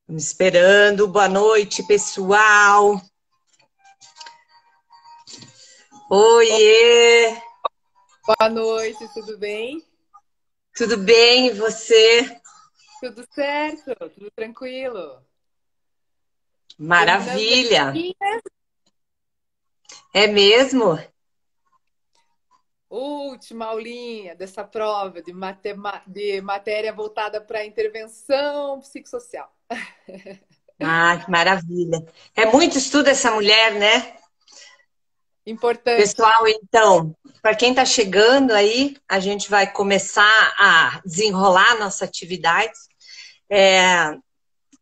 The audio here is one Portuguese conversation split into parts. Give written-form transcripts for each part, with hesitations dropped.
Estamos esperando. Boa noite, pessoal. Oiê! Boa noite, tudo bem? Tudo bem, e você? Tudo certo, tudo tranquilo. Terminando a Maravilha! minha É mesmo? última aulinha dessa prova de matéria voltada para intervenção psicossocial. Ah, que maravilha. É muito estudo essa mulher, né? Importante. Pessoal, então, para quem está chegando aí, a gente vai começar a desenrolar a nossa atividade. É,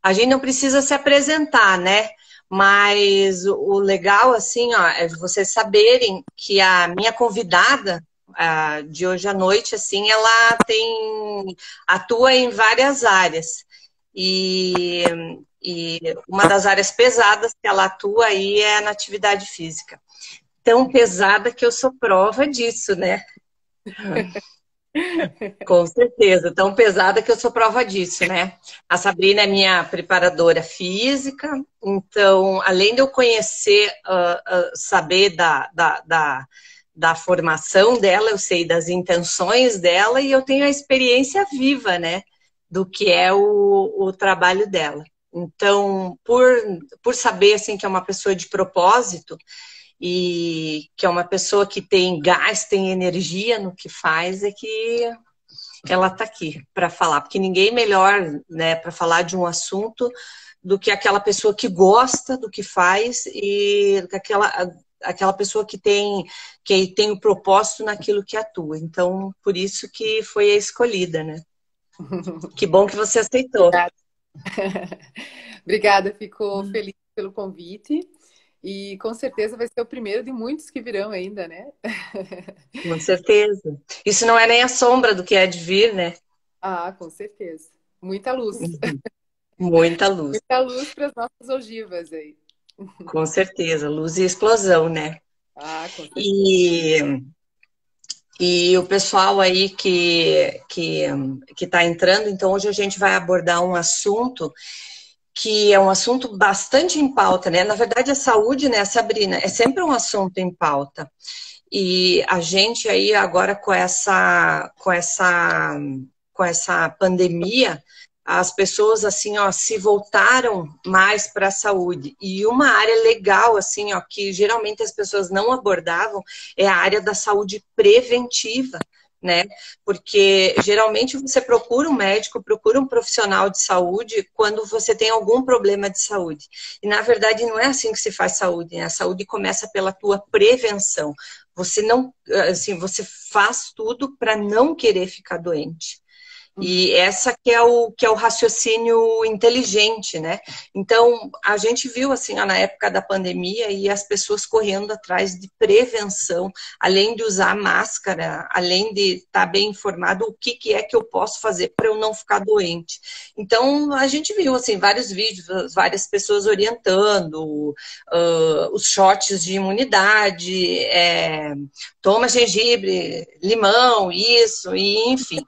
a gente não precisa se apresentar, né? Mas o legal, assim, ó, é vocês saberem que a minha convidada de hoje à noite, assim, ela atua em várias áreas. E, e uma das áreas pesadas que ela atua aí é na atividade física. Tão pesada que eu sou prova disso, né? Com certeza, tão pesada que eu sou prova disso, né? A Sabrina é minha preparadora física, então, além de eu conhecer, saber da formação dela, eu sei das intenções dela e eu tenho a experiência viva, né? Do que é o trabalho dela. Então, por saber, assim, que é uma pessoa de propósito, e que é uma pessoa que tem gás, tem energia no que faz, é que ela está aqui para falar, porque ninguém melhor, né, para falar de um assunto do que aquela pessoa que gosta do que faz e aquela pessoa que tem o propósito naquilo que atua. Então, por isso que foi a escolhida, né? Que bom que você aceitou. Obrigada. Obrigada, fico feliz pelo convite e com certeza vai ser o primeiro de muitos que virão ainda, né? Com certeza. Isso não é nem a sombra do que é de vir, né? Ah, com certeza. Muita luz. Muita luz. Muita luz para as nossas ogivas aí. Com certeza. Luz e explosão, né? Ah, com certeza. E E o pessoal aí que está entrando, então hoje a gente vai abordar um assunto que é um assunto bastante em pauta, né? Na verdade, a saúde, né, Sabrina, é sempre um assunto em pauta. E a gente aí agora com essa pandemia, as pessoas assim, ó, se voltaram mais para a saúde. E uma área legal assim, ó, que geralmente as pessoas não abordavam é a área da saúde preventiva, né? Porque geralmente você procura um médico, procura um profissional de saúde quando você tem algum problema de saúde. E na verdade não é assim que se faz saúde, né? A saúde começa pela tua prevenção. Você não, assim, você faz tudo para não querer ficar doente. E essa que é o raciocínio inteligente, né? Então, a gente viu, assim, ó, na época da pandemia, e as pessoas correndo atrás de prevenção, além de usar máscara, além de estar bem informado, o que é que eu posso fazer para eu não ficar doente. Então, a gente viu, assim, vários vídeos, várias pessoas orientando, os shots de imunidade, toma gengibre, limão, isso, e enfim.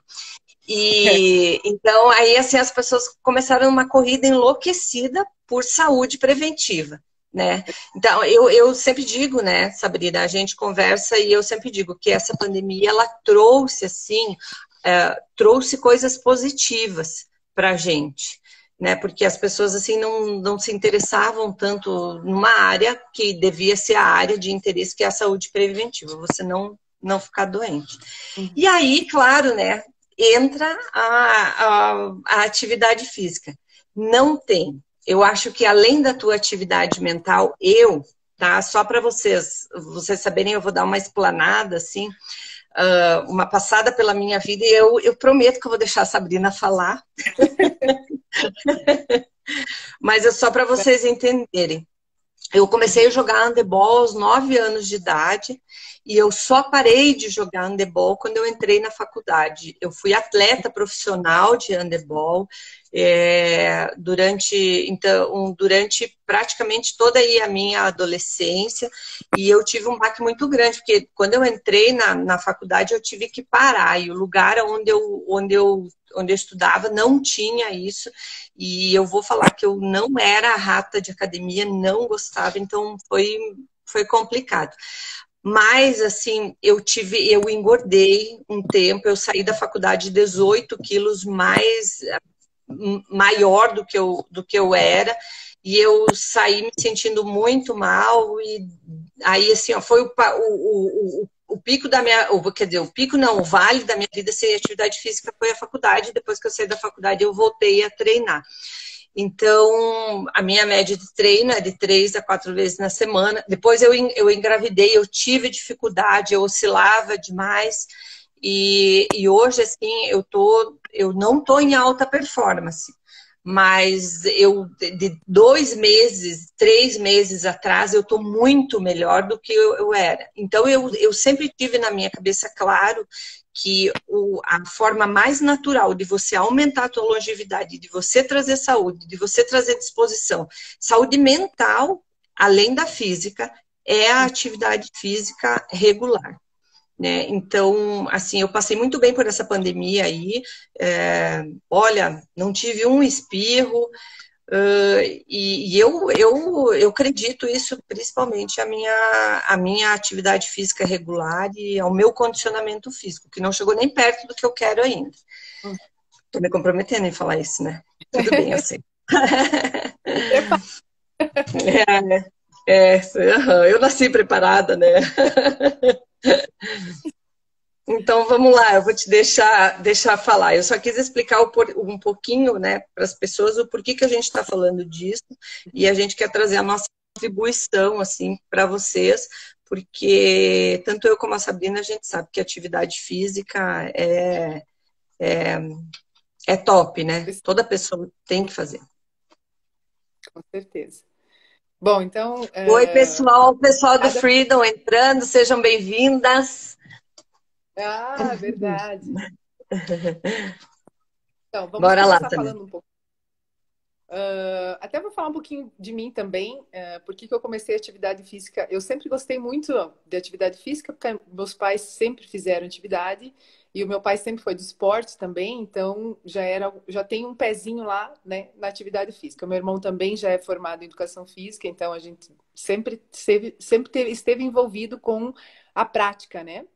E então aí assim as pessoas começaram uma corrida enlouquecida por saúde preventiva, né? Então eu sempre digo, né, Sabrina, a gente conversa e eu sempre digo que essa pandemia ela trouxe assim, trouxe coisas positivas para a gente, né? Porque as pessoas assim não se interessavam tanto numa área que devia ser a área de interesse que é a saúde preventiva, você não ficar doente. E Uhum. aí, claro, né? Entra a atividade física. Não tem. Eu acho que além da tua atividade mental, tá? Só para vocês saberem, eu vou dar uma explanada, assim, uma passada pela minha vida e eu prometo que eu vou deixar a Sabrina falar, mas é só para vocês entenderem. Eu comecei a jogar handebol aos 9 anos de idade e eu só parei de jogar handebol quando eu entrei na faculdade. Eu fui atleta profissional de handebol durante praticamente toda aí a minha adolescência e eu tive um baque muito grande, porque quando eu entrei na faculdade eu tive que parar e o lugar onde eu onde eu estudava não tinha isso, e eu vou falar que eu não era rata de academia, não gostava, então foi complicado. Mas, assim, eu engordei um tempo, eu saí da faculdade 18 quilos maior do que eu era, e eu saí me sentindo muito mal, e aí, assim, ó, foi o pico da minha, quer dizer, o pico não, o vale da minha vida sem atividade física foi a faculdade. Depois que eu saí da faculdade, eu voltei a treinar. Então, a minha média de treino é de 3 a 4 vezes na semana. Depois eu engravidei, eu tive dificuldade, eu oscilava demais. E hoje, assim, eu não estou em alta performance. Mas de 2 meses, 3 meses atrás, eu estou muito melhor do que eu era. Então, eu sempre tive na minha cabeça claro que a forma mais natural de você aumentar a tua longevidade, de você trazer saúde, de você trazer disposição, saúde mental, além da física, é a atividade física regular. Né? Então, assim, eu passei muito bem por essa pandemia aí. Olha, não tive um espirro, e eu acredito isso principalmente à minha atividade física regular e ao meu condicionamento físico, que não chegou nem perto do que eu quero ainda. Estou me comprometendo em falar isso, né? Tudo bem, eu sei. Eu nasci preparada, né? Então, vamos lá, eu vou te deixar falar. Eu só quis explicar um pouquinho, né, para as pessoas o porquê que a gente está falando disso, e a gente quer trazer a nossa contribuição, assim, para vocês, porque tanto eu como a Sabrina, a gente sabe que a atividade física é top, né? Toda pessoa tem que fazer. Com certeza. Bom, então... Oi, pessoal do Freedom entrando, sejam bem-vindas. Ah, verdade. Então, vamos Bora começar lá, falando um pouco. Até vou falar um pouquinho de mim também, porque que eu comecei a atividade física. Eu sempre gostei muito de atividade física, porque meus pais sempre fizeram atividade, e o meu pai sempre foi do esporte também, então já tem um pezinho lá, né, na atividade física. O meu irmão também já é formado em educação física, então a gente sempre esteve envolvido com a prática, né?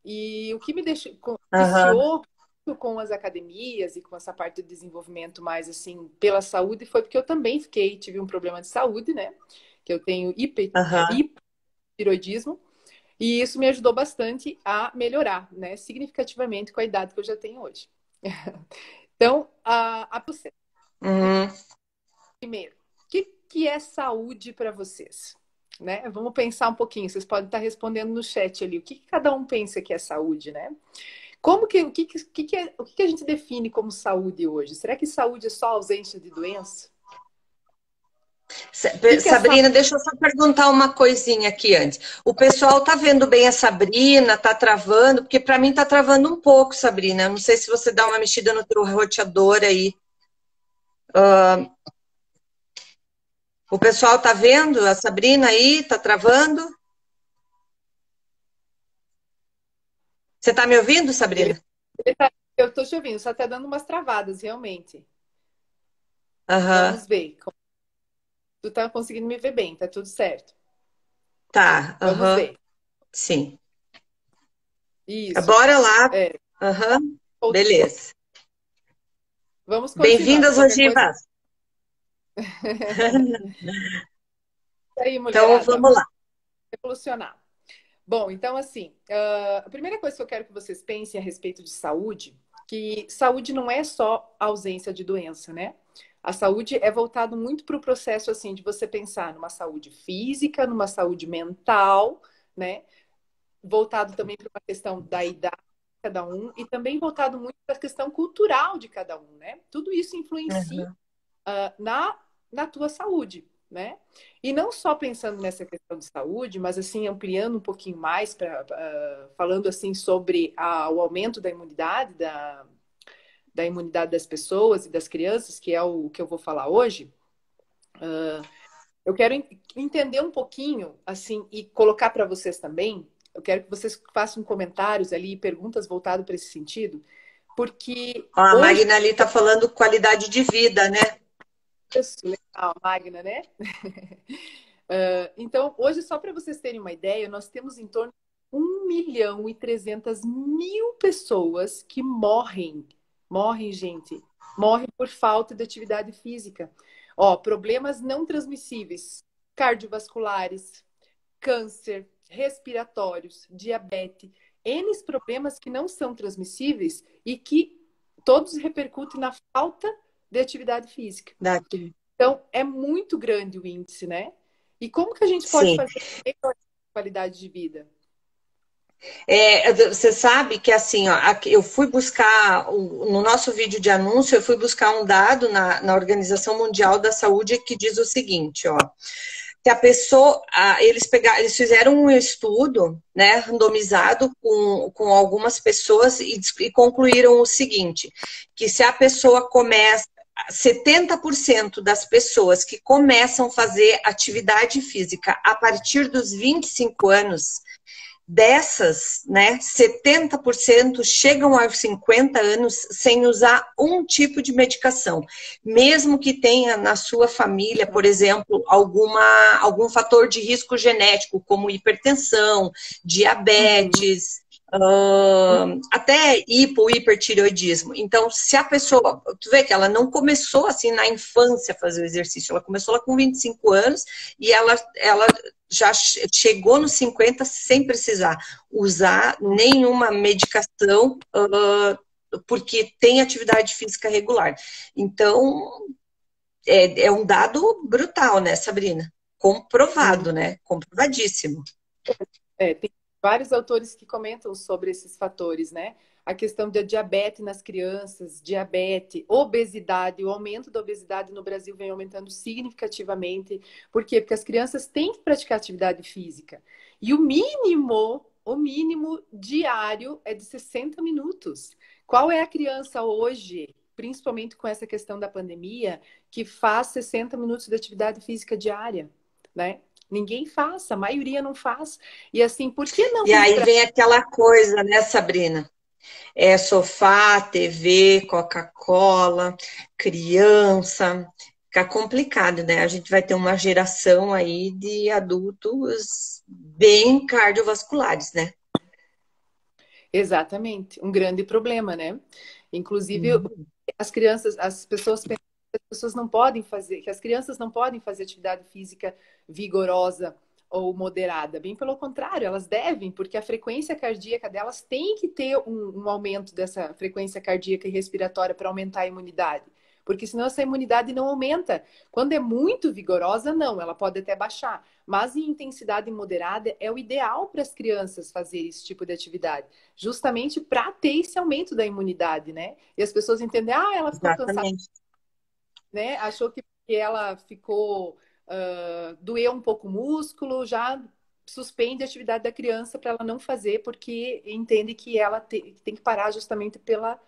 E o que me viciou com as academias e com essa parte de desenvolvimento mais assim pela saúde foi porque eu também tive um problema de saúde, né? Que eu tenho hipotiroidismo, e isso me ajudou bastante a melhorar, né? Significativamente com a idade que eu já tenho hoje. Então, a você. Primeiro, o que é saúde para vocês? Né? Vamos pensar um pouquinho. Vocês podem estar respondendo no chat ali. O que cada um pensa que é saúde, né? O que a gente define como saúde hoje? Será que saúde é só ausência de doença? Sabrina, deixa eu só perguntar uma coisinha aqui antes. O pessoal tá vendo bem a Sabrina? Tá travando? Porque para mim tá travando um pouco, Sabrina. Eu não sei se você dá uma mexida no teu roteador aí. O pessoal tá vendo a Sabrina aí? Tá travando? Você tá me ouvindo, Sabrina? Eu tô te ouvindo, só tá dando umas travadas, realmente. Aham. Vamos ver. Tu tá conseguindo me ver bem, tá tudo certo. Tá, Vamos ver. Sim. Isso. Bora lá. Beleza. Vamos continuar. Bem-vindas, ogivas. Aí, mulherada. Então, vamos lá. Revolucionar. Bom, então, assim, a primeira coisa que eu quero que vocês pensem a respeito de saúde, que saúde não é só ausência de doença, né? A saúde é voltado muito para o processo, assim, de você pensar numa saúde física, numa saúde mental, né? Voltado também para uma questão da idade de cada um e também voltado muito para a questão cultural de cada um, né? Tudo isso influencia na tua saúde, né? E não só pensando nessa questão de saúde, mas assim ampliando um pouquinho mais falando assim sobre o aumento da imunidade da imunidade das pessoas e das crianças, que é o que eu vou falar hoje. Eu quero entender um pouquinho assim e colocar para vocês também. Eu quero que vocês façam comentários ali, perguntas voltadas para esse sentido. porque Ó, a hoje... Magna ali está falando qualidade de vida, né? Isso, legal, Magna, né? Então, hoje, só para vocês terem uma ideia, nós temos em torno de 1.300.000 pessoas que morrem, gente, morrem por falta de atividade física. Ó, problemas não transmissíveis, cardiovasculares, câncer, respiratórios, diabetes, N problemas que não são transmissíveis e que todos repercutem na falta de atividade física. Daqui. Então, é muito grande o índice, né? E como que a gente pode Sim. fazer melhorar a qualidade de vida? Você sabe que assim, ó, eu fui buscar, no nosso vídeo de anúncio, eu fui buscar um dado na Organização Mundial da Saúde que diz o seguinte, ó, que a pessoa, eles fizeram um estudo, né, randomizado com algumas pessoas e concluíram o seguinte, que se a pessoa começa 70% das pessoas que começam a fazer atividade física a partir dos 25 anos, dessas, né, 70% chegam aos 50 anos sem usar um tipo de medicação, mesmo que tenha na sua família, por exemplo, algum fator de risco genético, como hipertensão, diabetes, até hipotireoidismo. Então, se a pessoa, tu vê que ela não começou assim na infância a fazer o exercício, ela começou lá com 25 anos e ela já chegou nos 50 sem precisar usar nenhuma medicação, porque tem atividade física regular. Então, é um dado brutal, né, Sabrina? Comprovado, né? Comprovadíssimo. Tem vários autores que comentam sobre esses fatores, né? A questão da diabetes nas crianças, diabetes, obesidade, o aumento da obesidade no Brasil vem aumentando significativamente. Por quê? Porque as crianças têm que praticar atividade física. E o mínimo diário é de 60 minutos. Qual é a criança hoje, principalmente com essa questão da pandemia, que faz 60 minutos de atividade física diária, né? Ninguém faz, a maioria não faz. E assim, por que não E aí ir vem aquela coisa, né, Sabrina? É sofá, TV, Coca-Cola, criança. Fica complicado, né? A gente vai ter uma geração aí de adultos bem cardiovasculares, né? Exatamente, um grande problema, né? Inclusive, as crianças, as pessoas pensam que as pessoas não podem fazer, que as crianças não podem fazer atividade física vigorosa ou moderada. Bem pelo contrário, elas devem, porque a frequência cardíaca delas tem que ter um aumento dessa frequência cardíaca e respiratória para aumentar a imunidade. Porque senão essa imunidade não aumenta. Quando é muito vigorosa, não, ela pode até baixar. Mas em intensidade moderada é o ideal para as crianças fazer esse tipo de atividade. Justamente para ter esse aumento da imunidade, né? E as pessoas entendem, ela ficou cansada, Exatamente. né? Achou que ela ficou, doeu um pouco o músculo, já suspende a atividade da criança para ela não fazer, porque entende que ela tem que parar justamente pela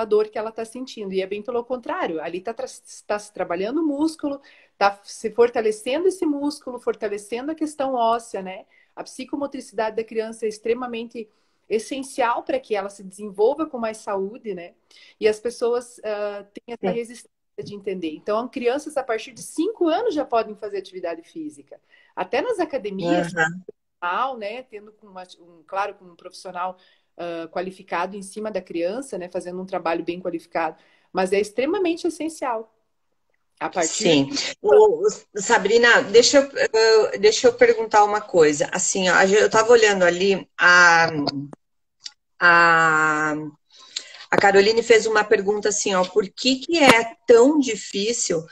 dor que ela está sentindo. E é bem pelo contrário, ali está se trabalhando o músculo, está se fortalecendo esse músculo, fortalecendo a questão óssea, né? A psicomotricidade da criança é extremamente essencial para que ela se desenvolva com mais saúde, né? E as pessoas têm essa resistência de entender. Então, crianças a partir de 5 anos já podem fazer atividade física. Até nas academias, né? Tendo claro, com um profissional qualificado em cima da criança, né? Fazendo um trabalho bem qualificado. Mas é extremamente essencial. A partir Sim. Sabrina, deixa eu perguntar uma coisa. Assim, ó, eu estava olhando ali a Caroline fez uma pergunta assim, ó, por que é tão difícil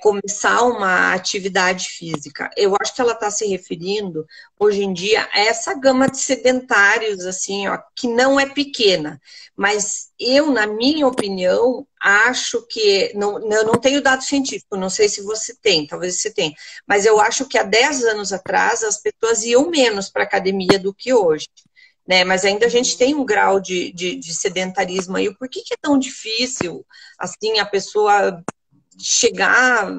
começar uma atividade física? Eu acho que ela está se referindo, hoje em dia, a essa gama de sedentários, assim, ó, que não é pequena. Mas eu, na minha opinião, acho que, eu não tenho dado científico, não sei se você tem, talvez você tenha, mas eu acho que há 10 anos atrás as pessoas iam menos para a academia do que hoje. Né? Mas ainda a gente tem um grau de sedentarismo aí. Por que é tão difícil, assim, a pessoa chegar,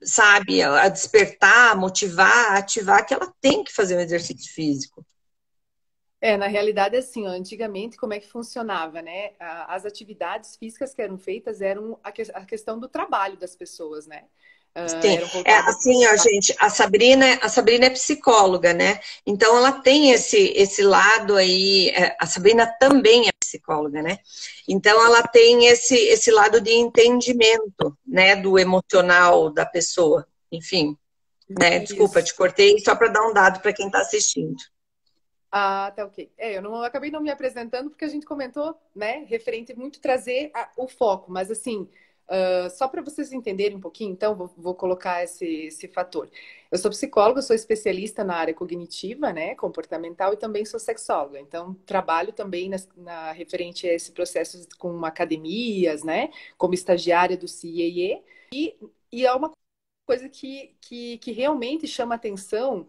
sabe, a despertar, motivar, ativar, que ela tem que fazer um exercício físico? Na realidade, assim, ó, antigamente, como é que funcionava, né? As atividades físicas que eram feitas eram a questão do trabalho das pessoas, né? Sim, Eram é voltadas assim, ó, para... gente, a Sabrina é psicóloga, né? Então ela tem esse lado aí, a Sabrina também é psicóloga, né? Então ela tem esse lado de entendimento, né, do emocional da pessoa. Enfim, né? Desculpa, Isso. te cortei só para dar um dado para quem está assistindo. Ah, tá ok. Eu acabei não me apresentando porque a gente comentou, né, referente muito trazer o foco, mas assim, só para vocês entenderem um pouquinho, então, vou colocar esse fator. Eu sou psicóloga, sou especialista na área cognitiva, né, comportamental e também sou sexóloga. Então, trabalho também referente a esse processo com academias, né, como estagiária do CIEE e é uma coisa que realmente chama atenção,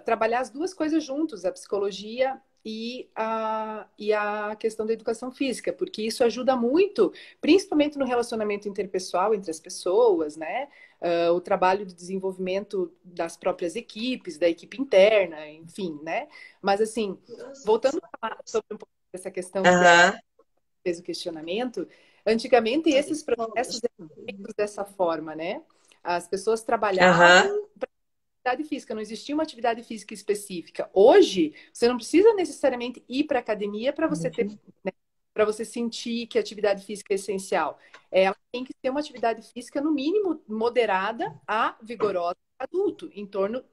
trabalhar as duas coisas juntos, a psicologia e a questão da educação física, porque isso ajuda muito, principalmente no relacionamento interpessoal entre as pessoas, né? O trabalho de desenvolvimento das próprias equipes, da equipe interna, enfim, né? Mas assim, voltando a falar sobre um pouco dessa questão que a Aham, fez o questionamento, antigamente esses processos eram feitos dessa forma, né? As pessoas aham, trabalhavam para atividade física, não existia uma atividade física específica. Hoje, você não precisa necessariamente ir para a academia para você ter, né, para você sentir que a atividade física é essencial. Ela tem que ser uma atividade física, no mínimo, moderada a vigorosa adulto,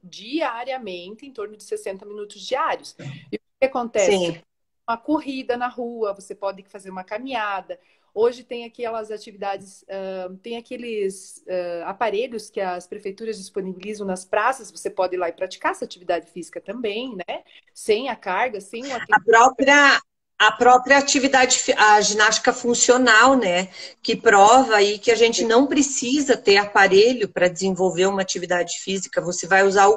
diariamente, em torno de 60 minutos diários. E o que acontece? Você sim. pode fazer uma corrida na rua, você pode fazer uma caminhada. Hoje tem aquelas atividades, tem aqueles aparelhos que as prefeituras disponibilizam nas praças, você pode ir lá e praticar essa atividade física também, né? Sem a carga, sem o A atendimento. própria, a própria atividade, a ginástica funcional, né? Que prova aí que a gente não precisa ter aparelho para desenvolver uma atividade física. Você vai usar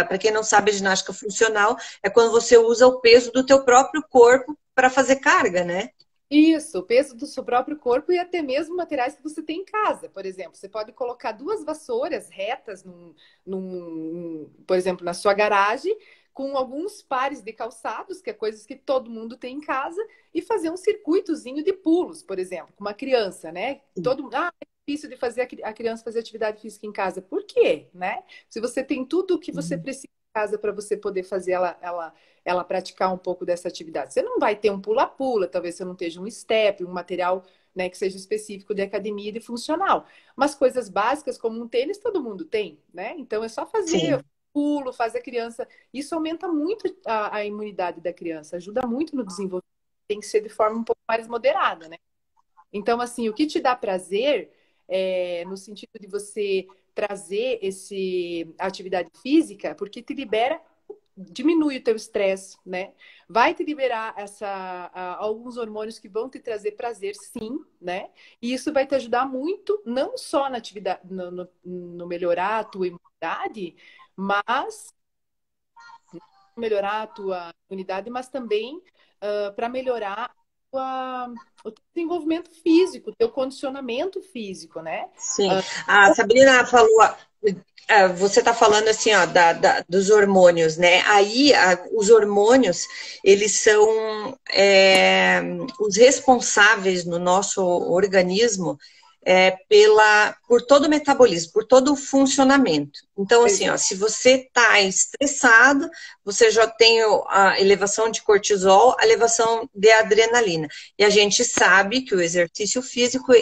para quem não sabe, a ginástica funcional é quando você usa o peso do teu próprio corpo para fazer carga, né? Isso, o peso do seu próprio corpo e até mesmo materiais que você tem em casa. Por exemplo, você pode colocar duas vassouras retas, por exemplo, na sua garagem, com alguns pares de calçados, que é coisas que todo mundo tem em casa, e fazer um circuitozinho de pulos, por exemplo, com uma criança, né? É difícil de fazer a criança fazer atividade física em casa. Por quê, né? Se você tem tudo o que você precisa em casa para você poder fazer ela praticar um pouco dessa atividade. Você não vai ter um pula-pula, talvez você não esteja um step, um material, né, que seja específico de academia e de funcional. Mas coisas básicas como um tênis todo mundo tem, né? Então é só fazer Sim, pulo, faz a criança. Isso aumenta muito a imunidade da criança, ajuda muito no desenvolvimento. Tem que ser de forma um pouco mais moderada, né? Então, assim, o que te dá prazer no sentido de você trazer a atividade física, porque te libera, diminui o teu estresse, né? Vai te liberar alguns hormônios que vão te trazer prazer, sim, né? E isso vai te ajudar muito, não só na atividade, no melhorar a tua imunidade, mas melhorar a tua imunidade, mas também para melhorar o teu desenvolvimento físico, o teu condicionamento físico, né? sim. A Sabrina falou, você está falando assim, ó, dos hormônios, né? Aí, os hormônios, eles são os responsáveis no nosso organismo por todo o metabolismo, por todo o funcionamento. Então, assim, ó, se você está estressado, você já tem a elevação de cortisol, a elevação de adrenalina. E a gente sabe que o exercício físico,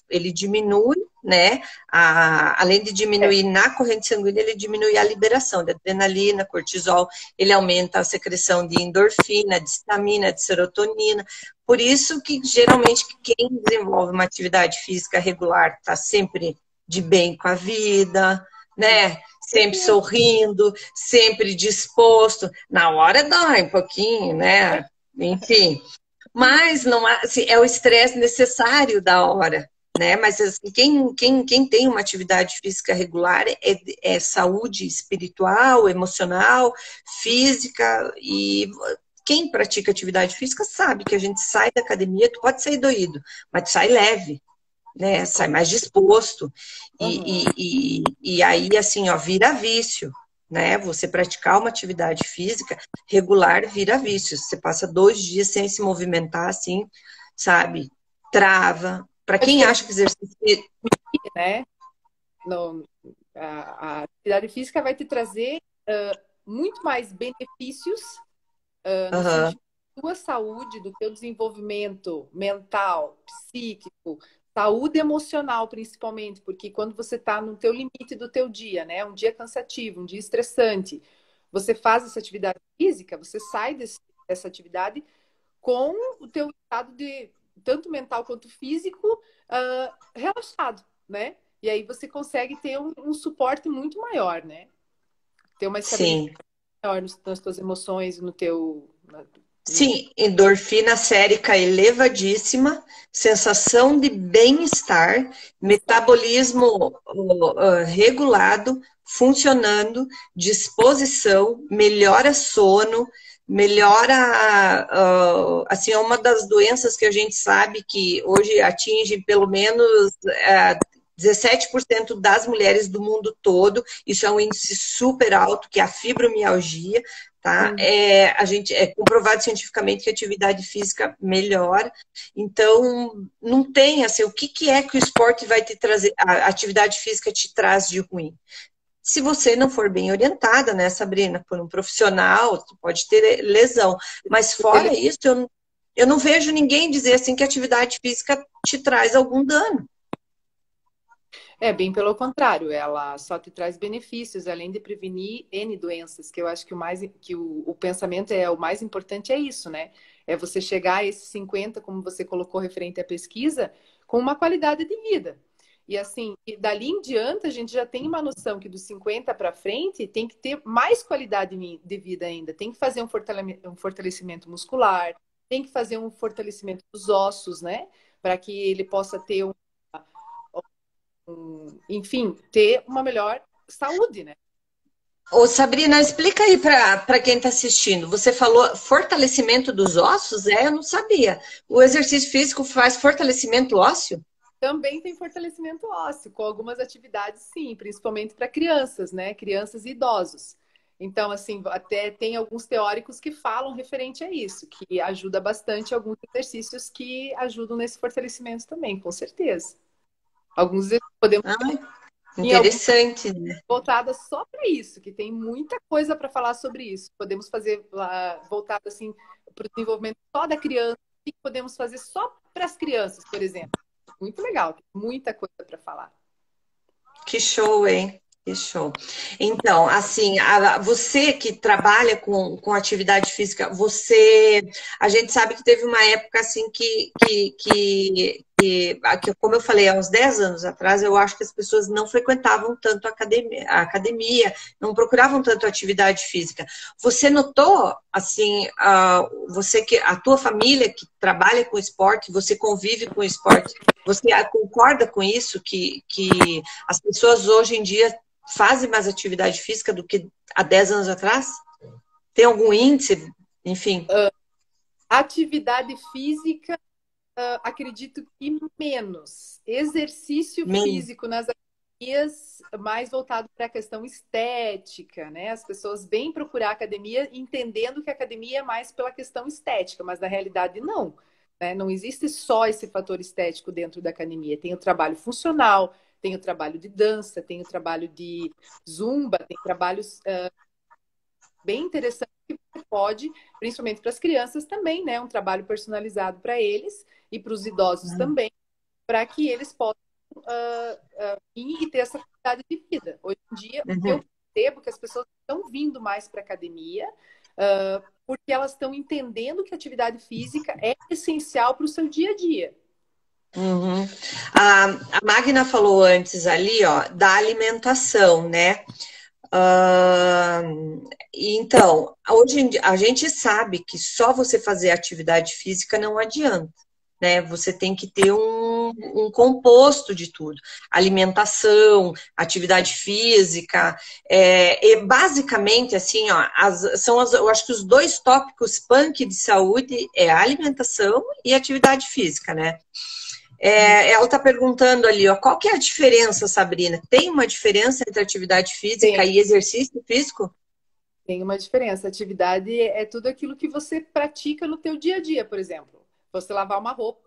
ele diminui, né? Além de diminuir na corrente sanguínea, ele diminui a liberação de adrenalina, cortisol, ele aumenta a secreção de endorfina, de histamina, de serotonina. Por isso que, geralmente, quem desenvolve uma atividade física regular está sempre de bem com a vida, né? Sempre sorrindo, sempre disposto. Na hora dói um pouquinho, né? Enfim. Mas não assim, é o estresse necessário da hora, né? Mas assim, quem tem uma atividade física regular é saúde espiritual, emocional, física, e quem pratica atividade física sabe que a gente sai da academia, tu pode sair doído, mas tu sai leve, né? Sai mais disposto. Uhum. E aí, assim, ó, vira vício. né? Você praticar uma atividade física regular vira vício. Você passa 2 dias sem se movimentar, assim, sabe? Trava. Para A quem diferença, acha que exercício... né? No, a atividade física vai te trazer muito mais benefícios no Aham. sentido da tua saúde, do teu desenvolvimento mental, psíquico, saúde emocional principalmente, porque quando você está no teu limite do teu dia, né? Um dia cansativo, um dia estressante, você faz essa atividade física, você sai dessa atividade com o teu estado de tanto mental quanto físico relaxado, né? E aí você consegue ter um suporte muito maior, né? Ter uma estabilidade Sim. maior nas tuas emoções, no teu... Sim, endorfina sérica elevadíssima, sensação de bem-estar, metabolismo regulado, funcionando, disposição, melhora sono, melhora, assim, é uma das doenças que a gente sabe que hoje atinge pelo menos 17% das mulheres do mundo todo, isso é um índice super alto, que é a fibromialgia, tá? A gente é comprovado cientificamente que a atividade física melhora. Então, não tem assim, o que é que o esporte vai te trazer, a atividade física te traz de ruim? Se você não for bem orientada, né, Sabrina, por um profissional, tu pode ter lesão. Mas fora isso, eu não vejo ninguém dizer assim que a atividade física te traz algum dano. É, bem pelo contrário, ela só te traz benefícios, além de prevenir N doenças, que eu acho que o pensamento é o mais importante é isso, né? É você chegar a esses 50, como você colocou referente à pesquisa, com uma qualidade de vida. E assim, dali em diante, a gente já tem uma noção que dos 50 para frente tem que ter mais qualidade de vida ainda. Tem que fazer um fortalecimento muscular, tem que fazer um fortalecimento dos ossos, né? Para que ele possa ter enfim, ter uma melhor saúde, né? Ô, Sabrina, explica aí para quem está assistindo. Você falou fortalecimento dos ossos? Eu não sabia. O exercício físico faz fortalecimento ósseo? Também tem fortalecimento ósseo, com algumas atividades, sim, principalmente para crianças, né? Crianças e idosos. Então, assim, até tem alguns teóricos que falam referente a isso, que ajuda bastante alguns exercícios que ajudam nesse fortalecimento também, com certeza. Alguns podemos Ah, em algumas interessante, né? voltadas só para isso, que tem muita coisa para falar sobre isso. Podemos fazer voltado assim para o desenvolvimento só da criança, o que podemos fazer só para as crianças, por exemplo. Muito legal, tem muita coisa para falar. Que show, hein? Que show. Então, assim, você que trabalha com atividade física, a gente sabe que teve uma época assim como eu falei, há uns 10 anos atrás, eu acho que as pessoas não frequentavam tanto a academia, não procuravam tanto atividade física. Você notou, assim, a tua família que trabalha com esporte, você convive com esporte, você concorda com isso, que as pessoas hoje em dia fazem mais atividade física do que há 10 anos atrás? Tem algum índice? Enfim. Atividade física, acredito que menos. Exercício físico nas academias, mais voltado para a questão estética, né? As pessoas vêm procurar academia entendendo que a academia é mais pela questão estética, mas na realidade não. Né? Não existe só esse fator estético dentro da academia. Tem o trabalho funcional, tem o trabalho de dança, tem o trabalho de zumba, tem trabalhos bem interessantes que você pode, principalmente para as crianças também, né? Um trabalho personalizado para eles e para os idosos também, para que eles possam ir e ter essa qualidade de vida. Hoje em dia, eu percebo que as pessoas estão vindo mais para a academia porque elas estão entendendo que a atividade física é essencial para o seu dia a dia. Uhum. A Magna falou antes ali, ó, da alimentação, né? Então, hoje em dia, a gente sabe que só você fazer atividade física não adianta, né? Você tem que ter um composto de tudo. Alimentação, atividade física, e basicamente, assim, ó, eu acho que os 2 tópicos punk de saúde é a alimentação e atividade física, né? Ela está perguntando ali, ó, qual que é a diferença, Sabrina? Tem uma diferença entre atividade física e exercício físico? Tem uma diferença. Atividade é tudo aquilo que você pratica no teu dia a dia, por exemplo. Você lavar uma roupa,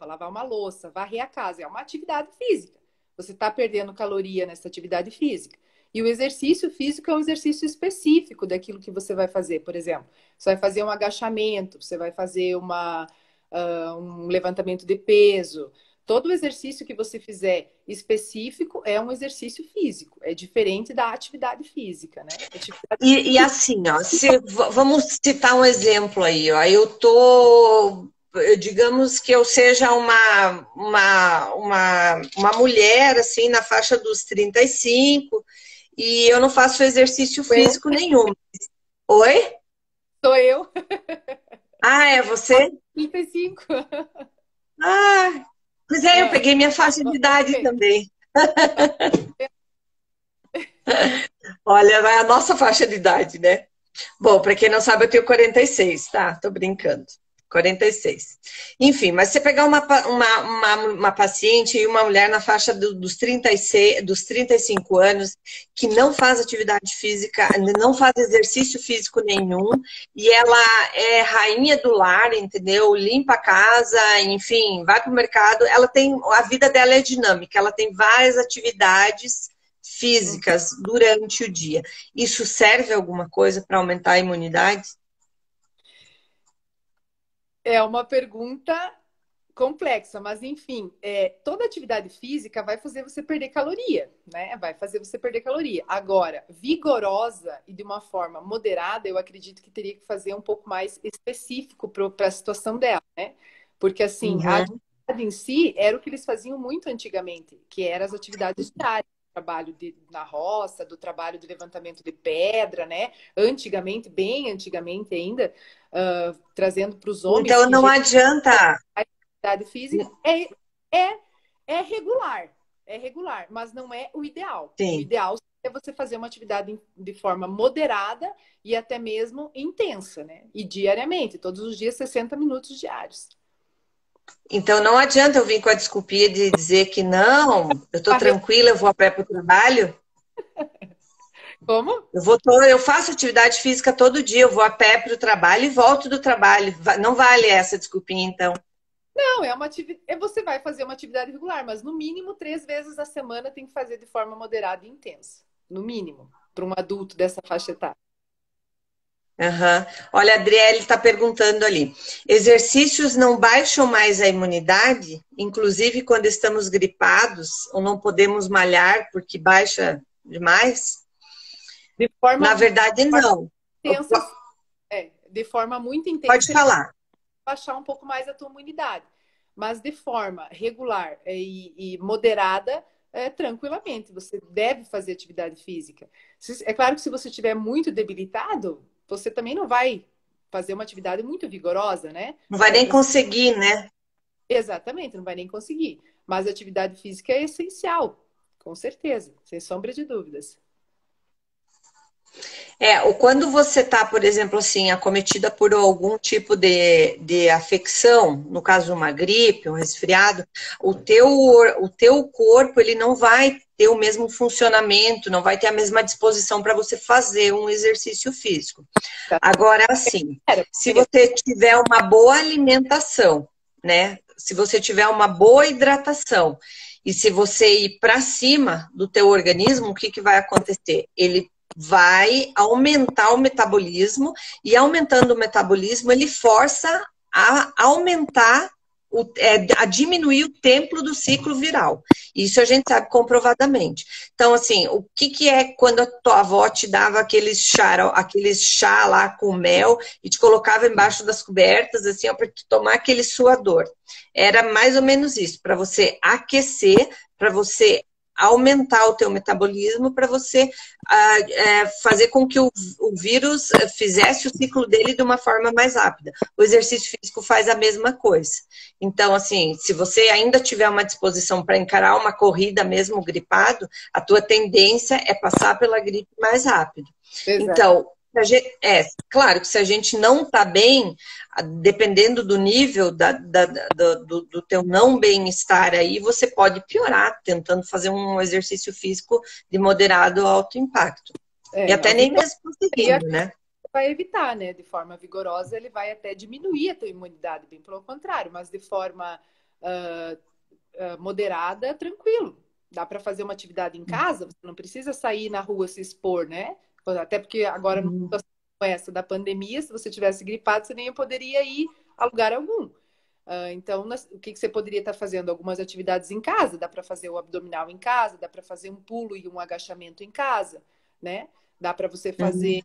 lavar uma louça, varrer a casa, é uma atividade física. Você está perdendo caloria nessa atividade física. E o exercício físico é um exercício específico daquilo que você vai fazer. Por exemplo, você vai fazer um agachamento, você vai fazer um levantamento de peso. Todo exercício que você fizer específico é um exercício físico. É diferente da atividade física, né? E assim, ó, vamos citar um exemplo aí, ó. Eu tô, digamos que eu seja uma mulher, assim, na faixa dos 35, e eu não faço exercício físico nenhum. Oi? Sou eu. Ah, é você? 35. Ah, pois é, eu peguei minha faixa de idade também. Olha, vai a nossa faixa de idade, né? Bom, para quem não sabe, eu tenho 46, tá? Tô brincando. 46. Enfim, mas você pegar uma paciente e uma mulher na faixa dos 36, dos 35 anos, que não faz atividade física, não faz exercício físico nenhum, e ela é rainha do lar, entendeu? Limpa a casa, enfim, vai para o mercado, a vida dela é dinâmica, ela tem várias atividades físicas durante o dia. Isso serve alguma coisa para aumentar a imunidade? É uma pergunta complexa, mas enfim, toda atividade física vai fazer você perder caloria, né? Vai fazer você perder caloria. Agora, vigorosa e de uma forma moderada, eu acredito que teria que fazer um pouco mais específico para a situação dela, né? Porque assim, a atividade em si era o que eles faziam muito antigamente, que eram as atividades diárias. Trabalho na roça, do trabalho de levantamento de pedra, né? Antigamente, bem antigamente ainda, trazendo para os homens. Então não adianta. A atividade física é regular, mas não é o ideal. Sim. O ideal é você fazer uma atividade de forma moderada e até mesmo intensa, né? E diariamente, todos os dias, 60 minutos diários. Então não adianta eu vir com a desculpinha de dizer que não, eu estou tranquila, eu vou a pé para o trabalho. Como? Eu faço atividade física todo dia, eu vou a pé para o trabalho e volto do trabalho. Não vale essa desculpinha, então. Não, você vai fazer uma atividade regular, mas no mínimo 3 vezes a semana tem que fazer de forma moderada e intensa. No mínimo, para um adulto dessa faixa etária. Uhum. Olha, a Adriele está perguntando ali. Exercícios não baixam mais a imunidade? Inclusive quando estamos gripados ou não podemos malhar porque baixa demais? Na verdade, não. Intensa, de forma muito intensa. Pode falar. Baixar um pouco mais a tua imunidade. Mas de forma regular e moderada, tranquilamente. Você deve fazer atividade física. É claro que se você estiver muito debilitado, você também não vai fazer uma atividade muito vigorosa, né? Não vai nem conseguir, né? Exatamente, não vai nem conseguir. Mas a atividade física é essencial, com certeza, sem sombra de dúvidas. Quando você está, por exemplo, assim, acometida por algum tipo de afecção, no caso uma gripe, um resfriado, o teu corpo ele não vai ter o mesmo funcionamento, não vai ter a mesma disposição para você fazer um exercício físico. Agora, assim, se você tiver uma boa alimentação, né? Se você tiver uma boa hidratação e se você ir para cima do teu organismo, o que vai acontecer? Ele vai aumentar o metabolismo e aumentando o metabolismo ele força a aumentar, a diminuir o tempo do ciclo viral. Isso a gente sabe comprovadamente. Então, assim, o que é quando a tua avó te dava aqueles chá lá com mel e te colocava embaixo das cobertas, assim, ó, para tu tomar aquele suador? Era mais ou menos isso, para você aquecer, para você aumentar o teu metabolismo, para você fazer com que o vírus fizesse o ciclo dele de uma forma mais rápida. O exercício físico faz a mesma coisa. Então, assim, se você ainda tiver uma disposição para encarar uma corrida mesmo gripado, a tua tendência é passar pela gripe mais rápido. Exato. Então, claro que se a gente não está bem, dependendo do nível do teu não bem-estar aí, você pode piorar tentando fazer um exercício físico de moderado alto impacto. E até nem mesmo conseguindo, né? Vai evitar, né? De forma vigorosa, ele vai até diminuir a tua imunidade, bem pelo contrário, mas de forma moderada, tranquilo. Dá para fazer uma atividade em casa, você não precisa sair na rua se expor, né? Até porque agora, numa situação como essa da pandemia, se você tivesse gripado, você nem poderia ir a lugar algum. Então, o que você poderia estar fazendo? Algumas atividades em casa, dá para fazer o abdominal em casa, dá para fazer um pulo e um agachamento em casa, né? Dá para você fazer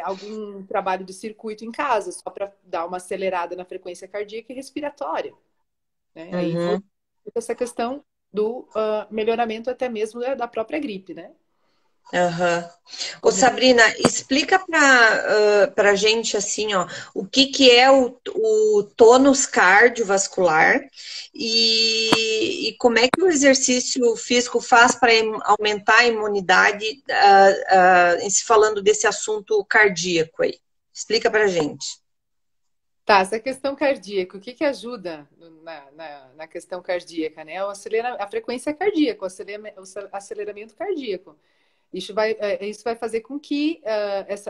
algum trabalho de circuito em casa, só para dar uma acelerada na frequência cardíaca e respiratória. Né? Aí volta essa questão do melhoramento até mesmo da própria gripe, né? Ô, Sabrina, explica para a gente assim, ó, o que é o tônus cardiovascular e como é que o exercício físico faz para aumentar a imunidade, se falando desse assunto cardíaco aí. Explica para a gente. Tá, essa questão cardíaca, o que ajuda na questão cardíaca, né? A frequência cardíaca, o aceleramento cardíaco. Isso vai fazer com que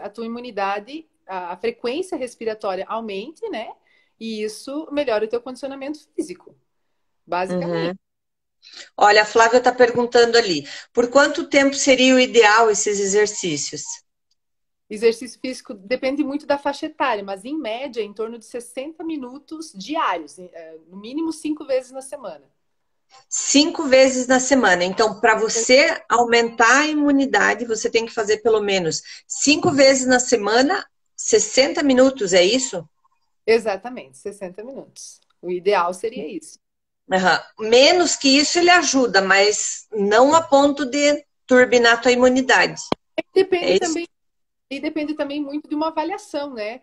a tua imunidade, a frequência respiratória aumente, né? E isso melhora o teu condicionamento físico, basicamente. Olha, a Flávia está perguntando ali, por quanto tempo seria o ideal esses exercícios? Exercício físico depende muito da faixa etária, mas em média, em torno de 60 minutos diários, no mínimo 5 vezes na semana. 5 vezes na semana. Então, para você aumentar a imunidade, você tem que fazer pelo menos 5 vezes na semana, 60 minutos, é isso? Exatamente, 60 minutos. O ideal seria isso. Menos que isso ele ajuda, mas não a ponto de turbinar a tua imunidade. Depende também muito de uma avaliação, né?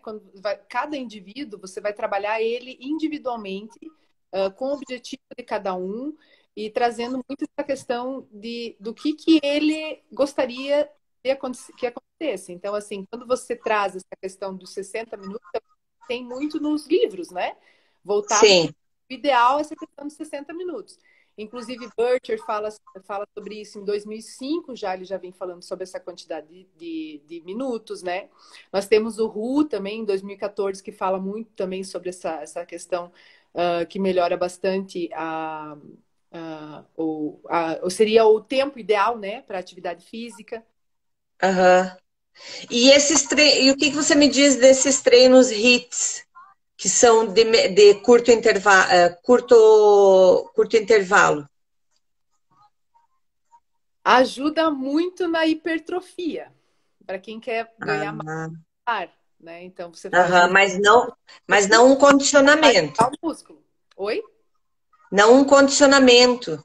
Cada indivíduo, você vai trabalhar ele individualmente, com o objetivo de cada um e trazendo muito essa questão do que ele gostaria que acontecesse. Então, assim, quando você traz essa questão dos 60 minutos, tem muito nos livros, né? Voltado Sim. O ideal é essa questão dos 60 minutos. Inclusive, Burcher fala sobre isso em 2005, ele já vem falando sobre essa quantidade de minutos, né? Nós temos o WHO também, em 2014, que fala muito também sobre essa questão que melhora bastante seria o tempo ideal, né, para atividade física. E o que você me diz desses treinos HIIT, que são de curto intervalo? Ajuda muito na hipertrofia, para quem quer ganhar mais ar, né? Então você faz mas não um condicionamento. O músculo. Oi? Não um condicionamento.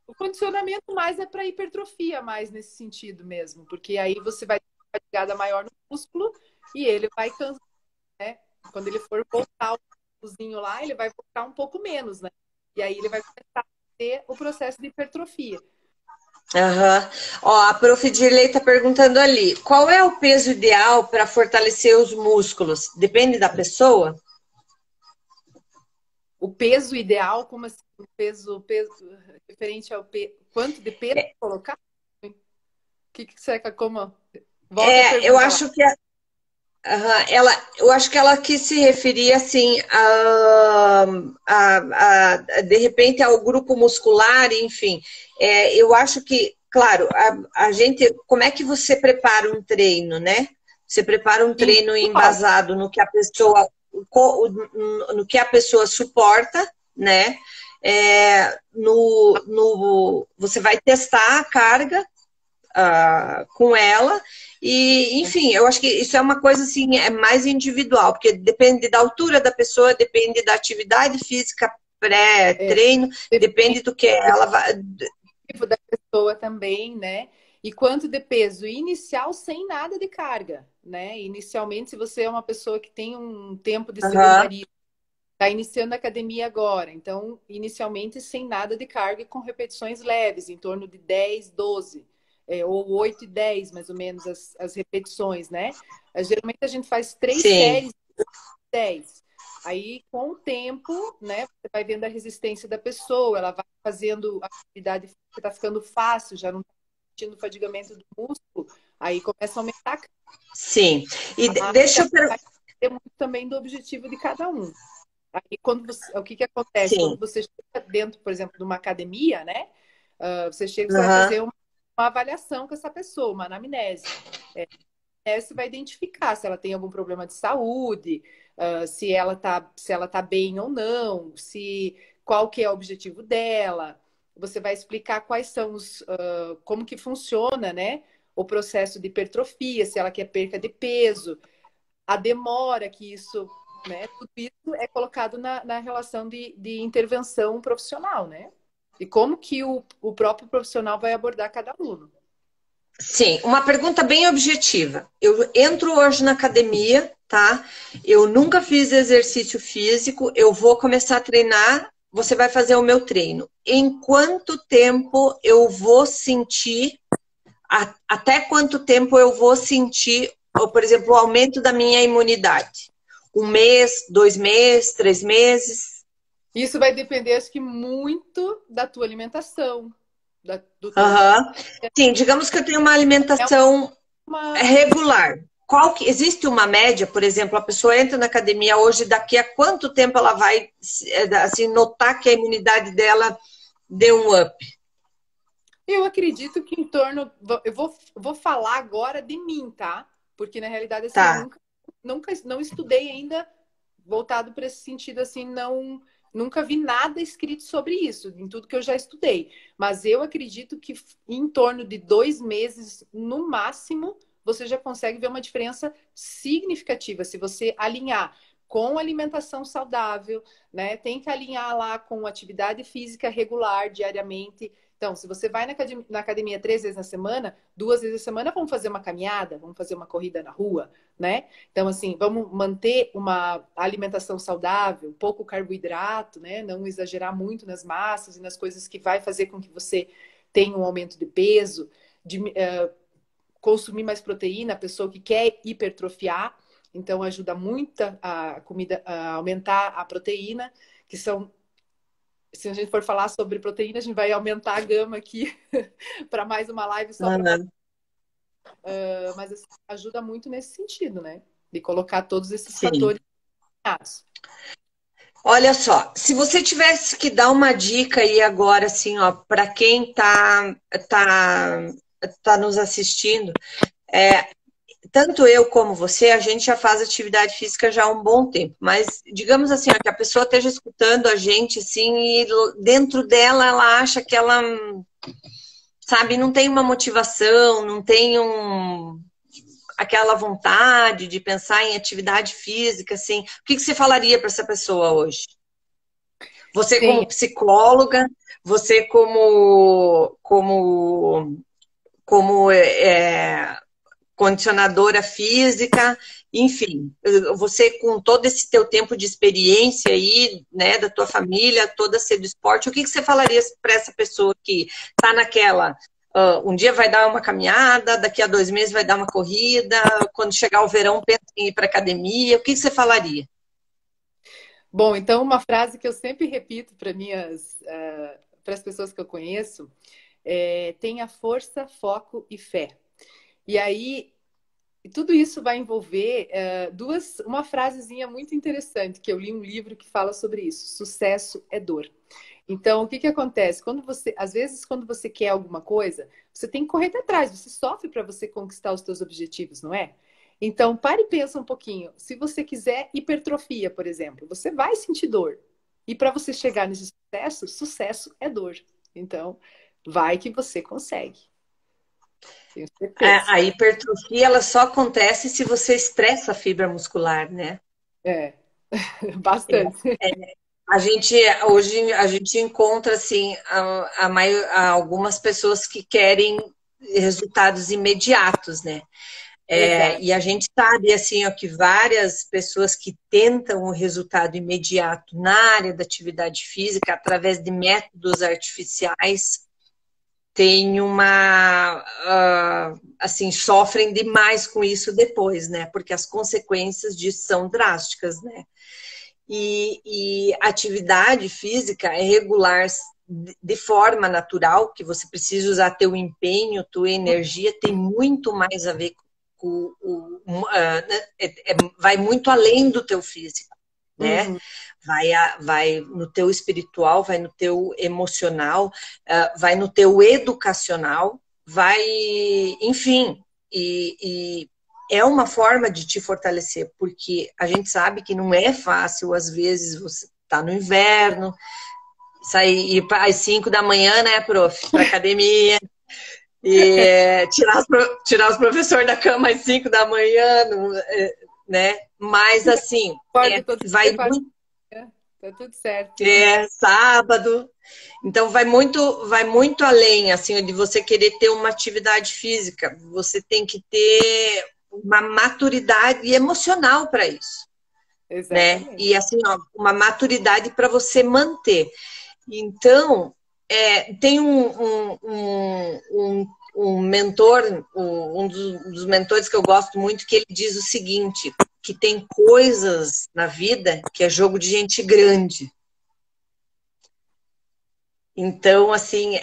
O condicionamento mais é para hipertrofia, mais nesse sentido mesmo, porque aí você vai ter uma fatigada maior no músculo e ele vai cansar, né? Quando ele for voltar o músculozinho lá, ele vai voltar um pouco menos, né? E aí ele vai começar a ter o processo de hipertrofia. Ó, a Prof. Dirley está perguntando ali, qual é o peso ideal para fortalecer os músculos? Depende da pessoa? O peso ideal, como assim? O peso referente ao quanto de peso colocar? O que você quer como? Eu acho que eu acho que ela quis se referir assim de repente ao grupo muscular, enfim. Eu acho que, claro, a gente, como é que você prepara um treino, né? Você prepara um treino embasado no que a pessoa suporta, né? Você vai testar a carga com ela e, enfim, eu acho que isso é uma coisa assim, é mais individual, porque depende da altura da pessoa, depende da atividade física pré-treino, depende do que ela vai... Da pessoa também, né? E quanto de peso inicial sem nada de carga, né? Inicialmente, se você é uma pessoa que tem um tempo de sedentarismo, está iniciando a academia agora, então, inicialmente sem nada de carga e com repetições leves, em torno de 10, 12. ou 8 e 10, mais ou menos, as repetições, né? Geralmente a gente faz 3 Sim, séries de 10. Aí, com o tempo, né, você vai vendo a resistência da pessoa, ela vai fazendo a atividade que está ficando fácil, já não está sentindo o fadigamento do músculo, aí começa a aumentar a sim. E carga, deixa eu... vai depender muito também do objetivo de cada um. Aí, quando você, o que que acontece? Quando Sim. você chega dentro, por exemplo, de uma academia, né? Você chega, você vai Aham. fazer uma avaliação com essa pessoa, uma anamnese. Você vai identificar se ela tem algum problema de saúde, se ela tá bem ou não, se qual que é o objetivo dela. Você vai explicar quais são como que funciona, né? O processo de hipertrofia, se ela quer perca de peso, a demora que isso, né? Tudo isso é colocado na relação de intervenção profissional, né? E como que o próprio profissional vai abordar cada aluno. Sim, uma pergunta bem objetiva. Eu entro hoje na academia, tá? Eu nunca fiz exercício físico, eu vou começar a treinar, você vai fazer o meu treino. Em quanto tempo eu vou sentir, até quanto tempo eu vou sentir, por exemplo, o aumento da minha imunidade? 1 mês, 2 meses, 3 meses? Isso vai depender, acho que, muito da tua alimentação, do teu dia. Aham. Sim, digamos que eu tenho uma É alimentação uma. regular. Qual que existe uma média, por exemplo, a pessoa entra na academia hoje, daqui a quanto tempo ela vai assim notar que a imunidade dela deu um up? Eu acredito que em torno. Eu vou falar agora de mim, tá? Porque na realidade, assim, eu Tá. nunca não estudei ainda voltado para esse sentido, assim, nunca vi nada escrito sobre isso, em tudo que eu já estudei. Mas eu acredito que em torno de 2 meses, no máximo, você já consegue ver uma diferença significativa. Se você alinhar com alimentação saudável, né? Tem que alinhar lá com atividade física regular, diariamente. Então, se você vai na academia 3 vezes na semana, 2 vezes na semana, vamos fazer uma caminhada, vamos fazer uma corrida na rua, né? Então, assim, vamos manter uma alimentação saudável, pouco carboidrato, né? Não exagerar muito nas massas e nas coisas que vai fazer com que você tenha um aumento de peso, consumir mais proteína, a pessoa que quer hipertrofiar, então ajuda muito a comida a aumentar a proteína, que são se a gente for falar sobre proteína, a gente vai aumentar a gama aqui para mais uma live só para Uhum. mas assim, ajuda muito nesse sentido, né? De colocar todos esses Sim. fatores alinhados. Olha só, se você tivesse que dar uma dica aí agora, assim, ó, para quem tá nos assistindo, é, tanto eu como você, a gente já faz atividade física já há um bom tempo, mas digamos assim, ó, que a pessoa esteja escutando a gente, assim, e dentro dela ela acha que ela, sabe, não tem uma motivação, não tem aquela vontade de pensar em atividade física, assim. O que você falaria para essa pessoa hoje? Você Sim, como psicóloga, você como condicionadora física, enfim, você com todo esse teu tempo de experiência aí, né, da tua família, toda ser do esporte, o que você falaria para essa pessoa que está naquela, um dia vai dar uma caminhada, daqui a 2 meses vai dar uma corrida, quando chegar o verão pensa em ir para academia, o que você falaria? bom, então uma frase que eu sempre repito para as pessoas que eu conheço tenha força, foco e fé. E aí tudo isso vai envolver uma frasezinha muito interessante que eu li um livro que fala sobre isso. Sucesso é dor. Então, o que que acontece? Às vezes, quando você quer alguma coisa, você tem que correr atrás, você sofre para você conquistar os seus objetivos, não é? Então, pare e pensa um pouquinho. Se você quiser hipertrofia, por exemplo, você vai sentir dor. E para você chegar nesse sucesso, sucesso é dor. Então, vai que você consegue. Tenho certeza. A hipertrofia ela só acontece se você estressa a fibra muscular, né? É, bastante. Hoje a gente encontra assim algumas pessoas que querem resultados imediatos, né? Exato. E a gente sabe assim ó, que várias pessoas que tentam o resultado imediato na área da atividade física através de métodos artificiais tem assim, sofrem demais com isso depois, né? Porque as consequências disso são drásticas, né? E atividade física é regular de forma natural, que você precisa usar teu empenho, tua energia, tem muito mais a ver com vai muito além do teu físico, né? Uhum. Vai no teu espiritual, vai no teu emocional, vai no teu educacional, vai, enfim, e é uma forma de te fortalecer, porque a gente sabe que não é fácil, às vezes você está no inverno, sair ir às 5 da manhã, né, prof, para academia, e tirar os professores da cama às 5 da manhã, né? Mas assim, Acordo todo dia, vai acordo muito, amanhã, tá tudo certo. sábado. Então vai muito além assim de você querer ter uma atividade física. Você tem que ter uma maturidade emocional para isso, né? Exatamente. E assim, ó, uma maturidade para você manter. Então, tem um mentor, dos mentores que eu gosto muito, que ele diz o seguinte, que tem coisas na vida que é jogo de gente grande. Então, assim,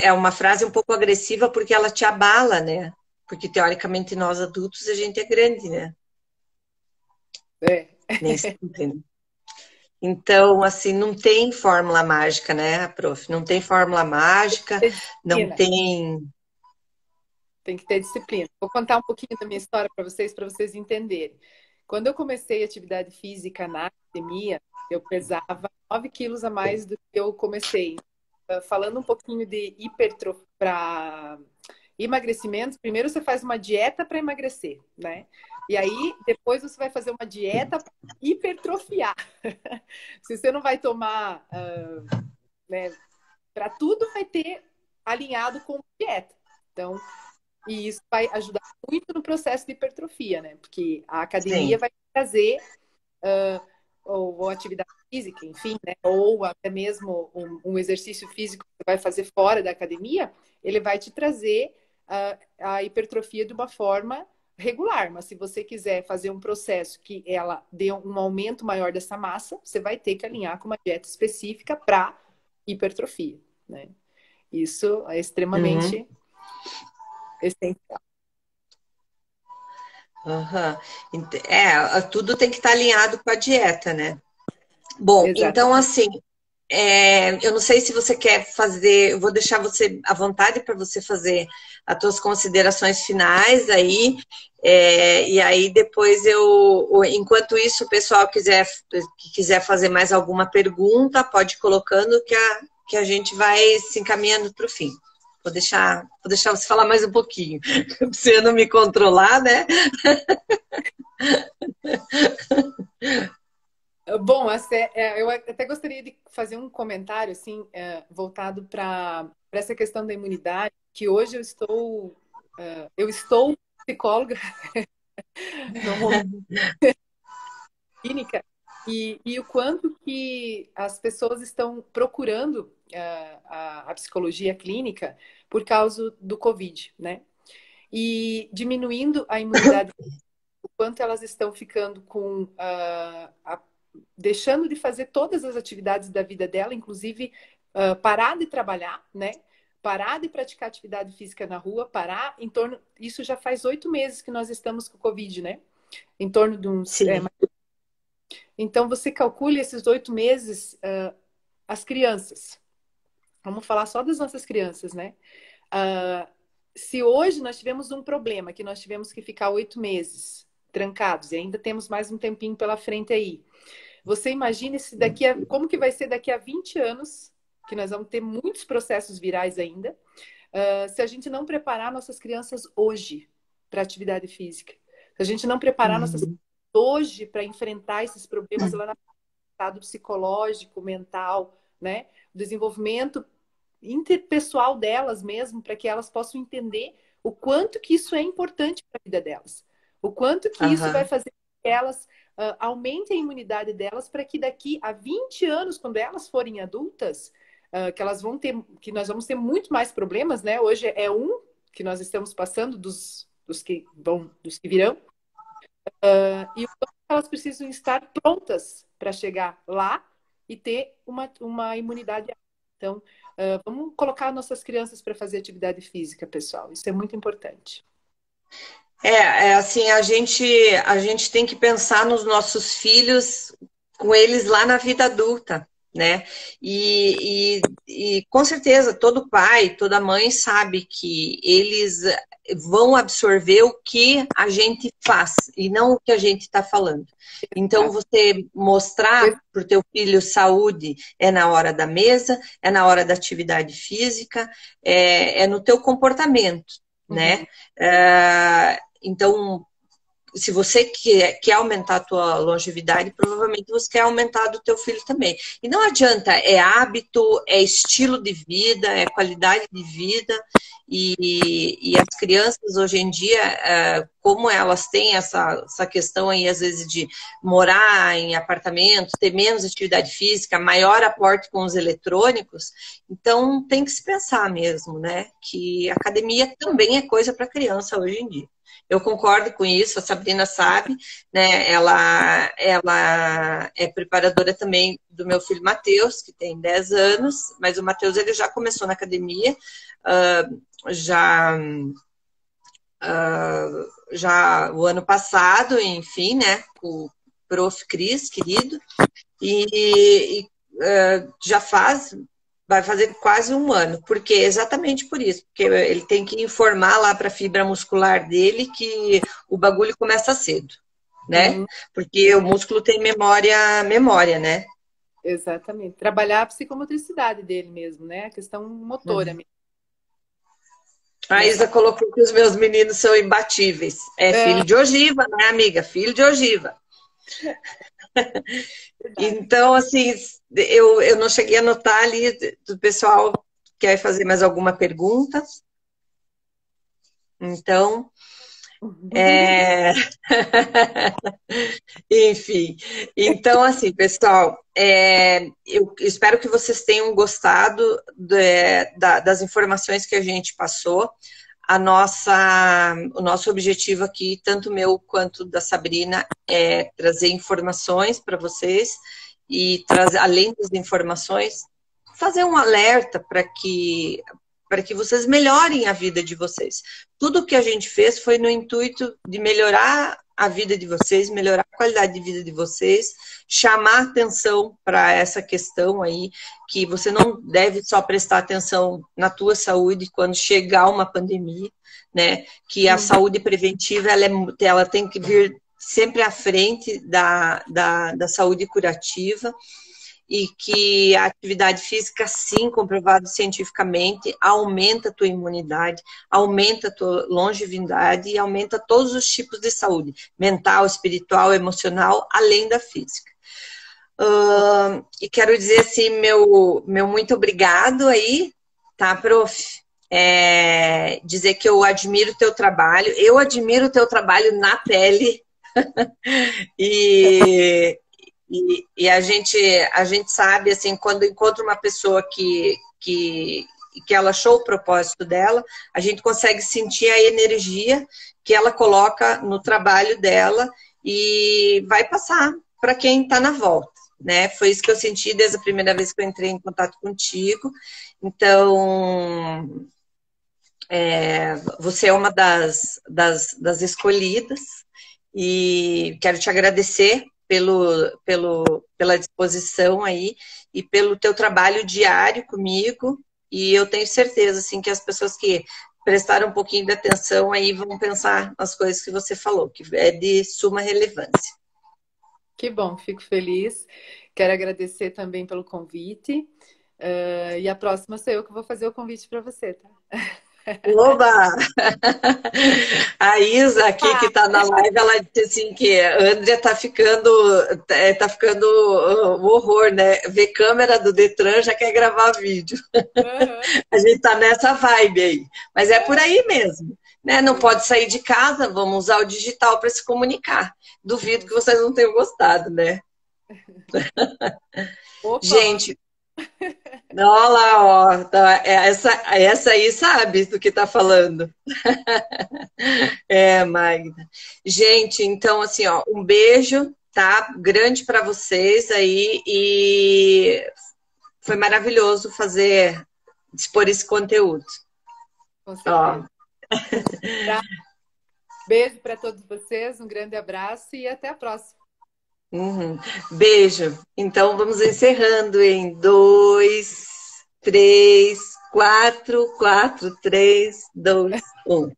é uma frase um pouco agressiva porque ela te abala, né? Porque, teoricamente, nós adultos, a gente é grande, né? É. Nem sempre, né? Então, assim, não tem fórmula mágica, né, prof? Não tem fórmula mágica, Ter não disciplina. tem... Tem que ter disciplina. Vou contar um pouquinho da minha história para vocês entenderem. Quando eu comecei atividade física na academia, eu pesava 9 quilos a mais do que eu comecei. Falando um pouquinho de hipertrofia para emagrecimento, primeiro você faz uma dieta para emagrecer, né? E aí, depois você vai fazer uma dieta para hipertrofiar. Se você não vai tomar, né, para tudo vai ter alinhado com dieta. Então, e isso vai ajudar muito no processo de hipertrofia, né? Porque a academia Sim. vai trazer ou atividade física, enfim, né? Ou até mesmo um exercício físico que você vai fazer fora da academia, ele vai te trazer a hipertrofia de uma forma regular. Mas se você quiser fazer um processo que ela dê um aumento maior dessa massa, você vai ter que alinhar com uma dieta específica para hipertrofia, né? Isso é Uhum. extremamente essencial. Uhum. Tudo tem que estar alinhado com a dieta, né? Bom, então, Exatamente. assim, eu não sei se você quer fazer, eu vou deixar você à vontade para você fazer as suas considerações finais aí, e aí depois enquanto isso, o pessoal que quiser fazer mais alguma pergunta, pode ir colocando que a gente vai se encaminhando para o fim. Vou deixar você falar mais um pouquinho, para você não me controlar, né? Bom, eu até gostaria de fazer um comentário assim, voltado para essa questão da imunidade, que hoje eu estou psicóloga no momento clínica e o quanto que as pessoas estão procurando a psicologia clínica por causa do Covid, né? E diminuindo a imunidade, o quanto elas estão ficando com deixando de fazer todas as atividades da vida dela, inclusive parar de trabalhar, né? Parar de praticar atividade física na rua, parar em torno. Isso já faz 8 meses que nós estamos com o Covid, né? Em torno de uns. Sim. Então, você calcule esses 8 meses, as crianças. Vamos falar só das nossas crianças, né? Se hoje nós tivemos um problema, que nós tivemos que ficar 8 meses trancados, e ainda temos mais um tempinho pela frente aí. Você imagine se como que vai ser daqui a 20 anos, que nós vamos ter muitos processos virais ainda, se a gente não preparar nossas crianças hoje para atividade física. Se a gente não preparar nossas crianças hoje para enfrentar esses problemas lá no estado psicológico, mental, né? O desenvolvimento interpessoal delas mesmo, para que elas possam entender o quanto que isso é importante para a vida delas. O quanto que isso vai Aham. fazer com que elas aumentem a imunidade delas para que daqui a 20 anos, quando elas forem adultas, que elas vão ter, que nós vamos ter muito mais problemas, né? Hoje é um que nós estamos passando dos que vão, dos que virão, e o quanto elas precisam estar prontas para chegar lá e ter uma imunidade. Então, vamos colocar nossas crianças para fazer atividade física, pessoal. Isso é muito importante. Assim, a gente tem que pensar nos nossos filhos com eles lá na vida adulta, né? E com certeza todo pai, toda mãe sabe que eles vão absorver o que a gente faz e não o que a gente está falando. Então, você mostrar para o teu filho saúde é na hora da mesa, é na hora da atividade física, é no teu comportamento, né? Então, se você quer aumentar a tua longevidade, provavelmente você quer aumentar a do teu filho também. E não adianta, é hábito, é estilo de vida, é qualidade de vida. E as crianças hoje em dia, como elas têm essa questão aí, às vezes, de morar em apartamentos, ter menos atividade física, maior aporte com os eletrônicos, então tem que se pensar mesmo, né? Que academia também é coisa para criança hoje em dia. Eu concordo com isso, a Sabrina sabe, né? Ela é preparadora também do meu filho Matheus, que tem 10 anos, mas o Matheus ele já começou na academia, já o ano passado, enfim, né? O Prof. Cris, querido, e já vai fazer quase um ano, porque exatamente por isso, porque ele tem que informar lá para a fibra muscular dele que o bagulho começa cedo, né? Porque o músculo tem memória, né? Exatamente. Trabalhar a psicomotricidade dele mesmo, né? A questão motora mesmo. A Isa colocou que os meus meninos são imbatíveis. Filho de ogiva, né, amiga? Filho de ogiva. Então, assim, eu não cheguei a anotar ali do pessoal. Quer fazer mais alguma pergunta? Então, enfim. Então, assim, pessoal, eu espero que vocês tenham gostado das informações que a gente passou. O nosso objetivo aqui, tanto meu quanto da Sabrina, é trazer informações para vocês e trazer, além das informações, fazer um alerta para que vocês melhorem a vida de vocês. Tudo que a gente fez foi no intuito de melhorar a vida de vocês, melhorar a qualidade de vida de vocês, chamar atenção para essa questão aí, que você não deve só prestar atenção na tua saúde quando chegar uma pandemia, né? Que a saúde preventiva, ela tem que vir sempre à frente da saúde curativa, e que a atividade física, sim, comprovado cientificamente, aumenta a tua imunidade, aumenta a tua longevidade e aumenta todos os tipos de saúde, mental, espiritual, emocional, além da física. E quero dizer assim, meu muito obrigado aí, tá, prof? Dizer que eu admiro o teu trabalho, eu admiro o teu trabalho na pele, e a gente sabe, assim, quando encontra uma pessoa que ela achou o propósito dela, a gente consegue sentir a energia que ela coloca no trabalho dela e vai passar para quem está na volta, né? Foi isso que eu senti desde a primeira vez que eu entrei em contato contigo. Então, você é uma das escolhidas e quero te agradecer pela disposição aí e pelo teu trabalho diário comigo, e eu tenho certeza, assim, que as pessoas que prestaram um pouquinho de atenção aí vão pensar nas coisas que você falou, que é de suma relevância. Que bom, fico feliz. Quero agradecer também pelo convite, e a próxima sou eu que vou fazer o convite para você, tá? Oba! A Isa aqui que está na live, ela disse assim que a Andrea tá ficando um horror, né? Ver câmera do Detran já quer gravar vídeo. A gente tá nessa vibe aí, mas é por aí mesmo, né? Não pode sair de casa, vamos usar o digital para se comunicar. Duvido que vocês não tenham gostado, né? Opa. Gente, Olha lá, ó, essa aí sabe do que está falando. É, Magda. Gente, então, assim, ó, um beijo, tá? Grande para vocês aí e foi maravilhoso expor esse conteúdo. Com Ó, certeza. Tá? Beijo para todos vocês, um grande abraço e até a próxima. uhum. Beijo. Então, vamos encerrando em 2, 3, 4, 4, 3, 2, 1.